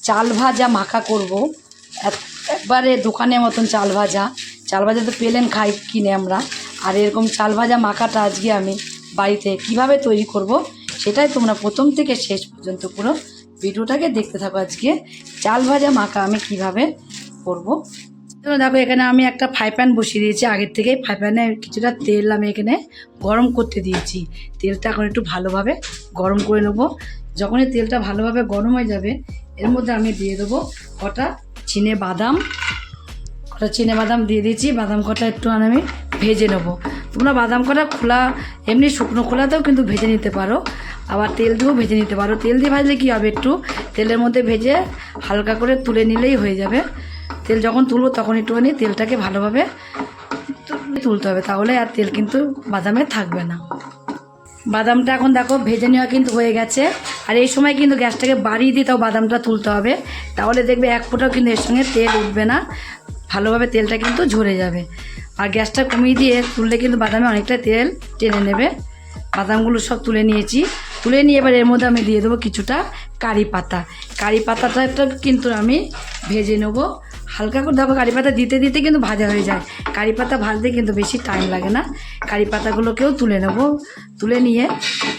চাল ভাজা মাখা করব। একবারে দোকানের মতন চাল ভাজা তো প্লেন খাই কিনে আমরা, আর এরকম চাল ভাজা মাখাটা আজকে আমি বাড়িতে কিভাবে তৈরি করব সেটাই তোমরা প্রথম থেকে শেষ পর্যন্ত পুরো ভিডিওটাকে দেখতে থাকো। আজকে চাল ভাজা মাখা আমি কিভাবে করব। তো দেখো এখানে আমি একটা ফ্রাই প্যান বসিয়ে দিয়েছি আগের থেকেই। ফ্রাই প্যানে কিছুটা তেল আমি এখানে গরম করতে দিয়েছি। তেলটা এখন একটু ভালোভাবে গরম করে নেবো। যখনই তেলটা ভালোভাবে গরম হয়ে যাবে এর মধ্যে আমি দিয়ে দেবো কটা চিনে বাদাম দিয়ে দিয়েছি। বাদাম কটা একটু আমি ভেজে নেবো। তোমরা বাদাম কটা খোলা এমনি শুকনো খোলাতেও কিন্তু ভেজে নিতে পারো, আবার তেল দিয়েও ভেজে নিতে পারো। তেল দিয়ে ভাজলে কী হবে, একটু তেলের মধ্যে ভেজে হালকা করে তুলে নিলেই হয়ে যাবে। তেল যখন তুলবো তখন একটুখানি তেলটাকে ভালোভাবে তুলতে হবে, তাহলে আর তেল কিন্তু বাদামে থাকবে না। বাদামটা এখন দেখো ভেজে নেওয়া কিন্তু হয়ে গেছে। আর এই সময় কিন্তু গ্যাসটাকে বাড়িয়ে দিয়ে তাও বাদামটা তুলতে হবে, তাহলে দেখবে এক ফোঁটাও কিন্তু এর সঙ্গে তেল উঠবে না, ভালোভাবে তেলটা কিন্তু ঝরে যাবে। আর গ্যাসটা কমিয়ে দিয়ে তুললে কিন্তু বাদামে অনেকটা তেল টেনে নেবে। বাদামগুলো সব তুলে নিয়েছি। তুলে নিয়ে এবার এর মধ্যে আমি দিয়ে দেবো কিছুটা কারি পাতা। কারি পাতাটা কিন্তু আমি ভেজে নেবো হালকা করে। দেখো কারি পাতা দিতে দিতে কিন্তু ভাজা হয়ে যায়। কারি পাতা ভাজতে কিন্তু বেশি টাইম লাগে না। কারি পাতাগুলোকেও তুলে নেবো। তুলে নিয়ে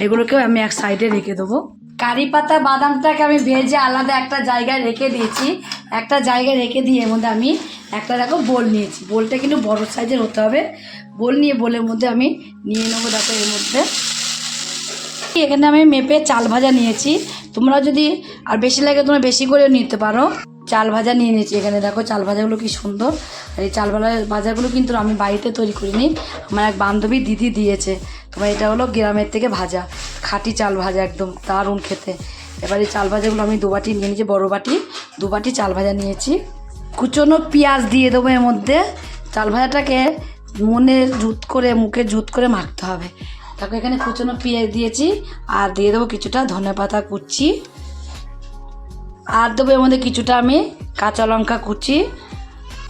এগুলোকেও আমি এক সাইডে রেখে দেবো। কারি পাতা বাদামটাকে আমি ভেজে আলাদা একটা জায়গায় রেখে দিয়েছি। একটা জায়গায় রেখে দিয়ে এর মধ্যে আমি একটা দেখো বোল নিয়েছি। বোলটা কিন্তু বড় সাইজের হতে হবে। বোল নিয়ে বোলের মধ্যে আমি নিয়ে নেবো দেখো এর মধ্যে। এখানে আমি মেপে চাল ভাজা নিয়েছি। তোমরা যদি আর বেশি লাগে তোমরা বেশি করে নিতে পারো। চাল ভাজা নিয়ে নিয়েছি। এখানে দেখো চাল ভাজাগুলো কি সুন্দর। আর এই চাল ভাজাগুলো কিন্তু আমি বাড়িতে তৈরি করিনি, আমার এক বান্ধবী দিদি দিয়েছে। তোমার এটা হলো গ্রামের থেকে ভাজা, খাঁটি চাল ভাজা, একদম দারুণ খেতে। এবার এই চাল ভাজাগুলো আমি 2 বাটি নিয়ে নিয়েছি, বড়ো বাটি 2 বাটি চাল ভাজা নিয়েছি। কুচনো পেঁয়াজ দিয়ে দেবো এর মধ্যে। চাল ভাজাটাকে মুখে জুত করে মাখতে হবে। তারপর এখানে কুচনো পেঁয়াজ দিয়েছি, আর দিয়ে দেবো কিছুটা ধনেপাতা কুচি, আর দেবো এর মধ্যে কিছুটা আমি কাঁচা লঙ্কা কুচি।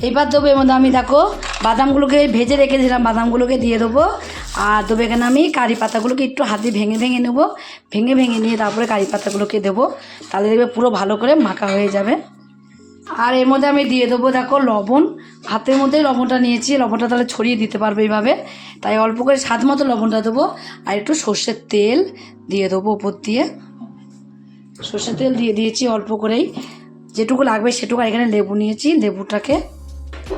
এবার দেবো এর মধ্যে আমি দেখো বাদামগুলোকে ভেজে রেখেছিলাম, বাদামগুলোকে দিয়ে দেবো। আর দেবো এখানে আমি কারি পাতাগুলোকে একটু হাতে ভেঙে ভেঙে নেবো। ভেঙে নিয়ে তারপরে কারি পাতাগুলোকে দেবো, তাহলে দেখবে পুরো ভালো করে মাখা হয়ে যাবে। আর এর মধ্যে আমি দিয়ে দেবো দেখো লবণ। হাতের মধ্যেই লবণটা নিয়েছি, লবণটা তাহলে ছড়িয়ে দিতে পারবে এইভাবে, তাই অল্প করে স্বাদ মতো লবণটা দেবো। আর একটু সর্ষের তেল দিয়ে দেবো উপর দিয়ে। সর্ষের তেল দিয়ে দিয়েছি অল্প করেই, যেটুকু লাগবে সেটুকু। এখানে লেবু নিয়েছি, লেবুটাকে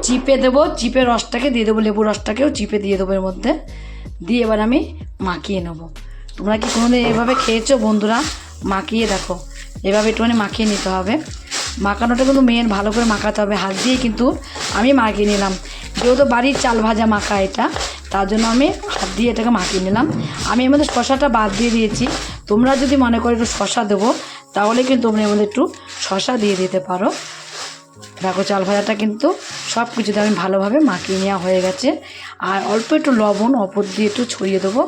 চিপে দেবো, চিপে রসটাকে দিয়ে দেবো, লেবু রসটাকেও চিপে দিয়ে দেবো এর মধ্যে। দিয়ে এবার আমি মাখিয়ে নেবো। তোমরা কি কোনোদিন এভাবে খেয়েছো বন্ধুরা? মাখিয়ে দেখো, এভাবে একটুখানি মাখিয়ে নিতে হবে। মাখানোটা কিন্তু মেন, ভালো করে মাখাতে হবে। হাত দিয়ে কিন্তু আমি মাখিয়ে নিলাম, যেহেতু বাড়ির চাল ভাজা মাখা এটা, তার জন্য আমি হাত দিয়ে এটাকে মাখিয়ে নিলাম। আমি এর মধ্যে শশাটা বাদ দিয়ে দিয়েছি। তোমরা যদি মনে করো একটু শশা দেবো, তাহলে কিন্তু তোমরা এর মধ্যে একটু শশা দিয়ে দিতে পারো। দেখো চাল ভাজাটা কিন্তু সব কিছুতে আমি ভালোভাবে মাখিয়ে নেওয়া হয়ে গেছে। আর অল্প একটু লবণ ওপর দিয়ে একটু ছড়িয়ে দেবো,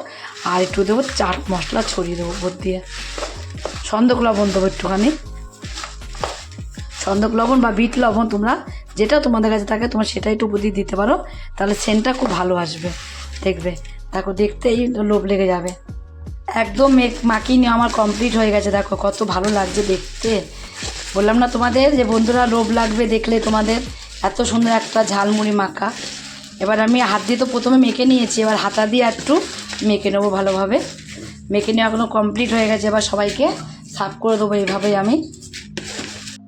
আর একটু দেবো চাট মশলা ছড়িয়ে দেবো ওপর দিয়ে। সন্দক লবণ দেবো একটুখানি, সন্দক লবণ বা বিট লবণ, তোমরা যেটা তোমাদের কাছে থাকে তোমরা সেটা একটু বুদ্ধি দিতে পারো, তাহলে সেন্টটা খুব ভালো আসবে দেখবে। দেখো দেখতেই লোভ লেগে যাবে। একদম মাখিয়ে নিয়ে আমার কমপ্লিট হয়ে গেছে। দেখো কত ভালো লাগছে দেখতে। বললাম না তোমাদের যে বন্ধুরা লোভ লাগবে দেখলে তোমাদের এত সুন্দর একটা ঝালমুড়ি মাখা। এবার আমি হাত দিয়ে তো প্রথমে মেখে নিয়েছি, এবার হাতা দিয়ে একটু মেখে নেবো ভালোভাবে। মেখে নেওয়া এখনো কমপ্লিট হয়ে গেছে। এবার সবাইকে সার্ভ করে দেবো এইভাবেই। আমি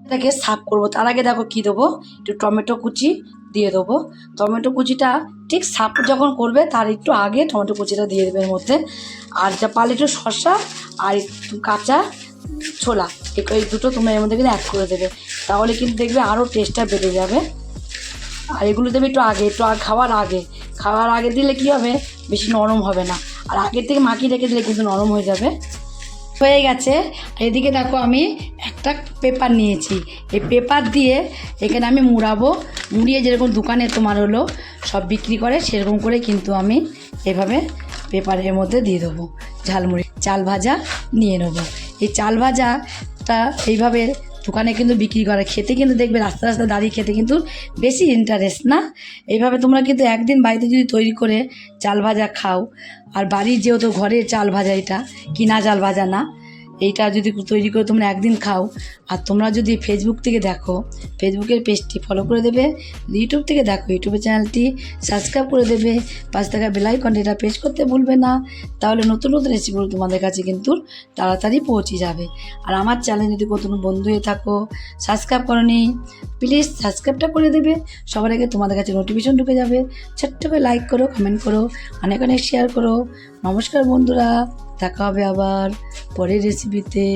এটাকে সার্ভ করবো, তার আগে দেখো কী দেবো, একটু টমেটো কুচি দিয়ে দেবো। টমেটো কুচিটা ঠিক সার্ভ যখন করবে তার একটু আগে টমেটো কুচিটা দিয়ে দেবে এর মধ্যে। আর যা পারলে একটু শসা আর একটু কাঁচা ছোলা, এই দুটো তোমরা এর মধ্যে কিন্তু অ্যাড করে দেবে, তাহলে কিন্তু দেখবে আরও টেস্টটা বেড়ে যাবে। আর এগুলো দেবে একটু খাওয়ার আগে দিলে কী হবে, বেশি নরম হবে না। আর আগের থেকে মাখিয়ে রেখে দিলে কিন্তু নরম হয়ে যাবে। হয়ে গেছে। এদিকে দেখো আমি একটা পেপার নিয়েছি, এই পেপার দিয়ে এখানে আমি মুড়িয়ে যেরকম দোকানে তোমার হলো সব বিক্রি করে সেরকম করে কিন্তু আমি এভাবে পেপারের মধ্যে দিয়ে দেবো। ঝালমুড়ি চাল ভাজা নিয়ে নেবো। এই চাল ভাজাটা এইভাবে দোকানে কিন্তু বিক্রি করে, খেতে কিন্তু দেখবে রাস্তা দাঁড়িয়ে খেতে কিন্তু বেশি ইন্টারেস্ট না। এইভাবে তোমরা কিন্তু একদিন বাড়িতে যদি তৈরি করে চাল ভাজা খাও, আর বাড়ির যেহেতু ঘরে চাল ভাজা, এটা কিনা চাল ভাজা না, এইটা যদি তৈরি করে তোমরা একদিন খাও, আর তোমরা যদি ফেসবুক থেকে দেখো, ফেসবুকের পেজটি ফলো করে দেবে, ইউটিউব থেকে দেখো ইউটিউবের চ্যানেলটি সাবস্ক্রাইব করে দেবে, পাশে থাকা বেল আইকনটি এটা প্রেস করতে ভুলবে না। তাহলে নতুন নতুন রেসিপিগুলো তোমাদের কাছে কিন্তু তাড়াতাড়ি পৌঁছে যাবে। আর আমার চ্যানেল যদি কোনো বন্ধু হয়ে থাকো, সাবস্ক্রাইব করোনি, প্লিজ সাবস্ক্রাইবটা করে দেবে, সবার আগে তোমাদের কাছে নোটিফিকেশন ঢুকে যাবে। ছোট্ট করে লাইক করো, কমেন্ট করো, অনেক অনেক শেয়ার করো। নমস্কার বন্ধুরা, দেখা হবে আবার পরের রেসিপিতে।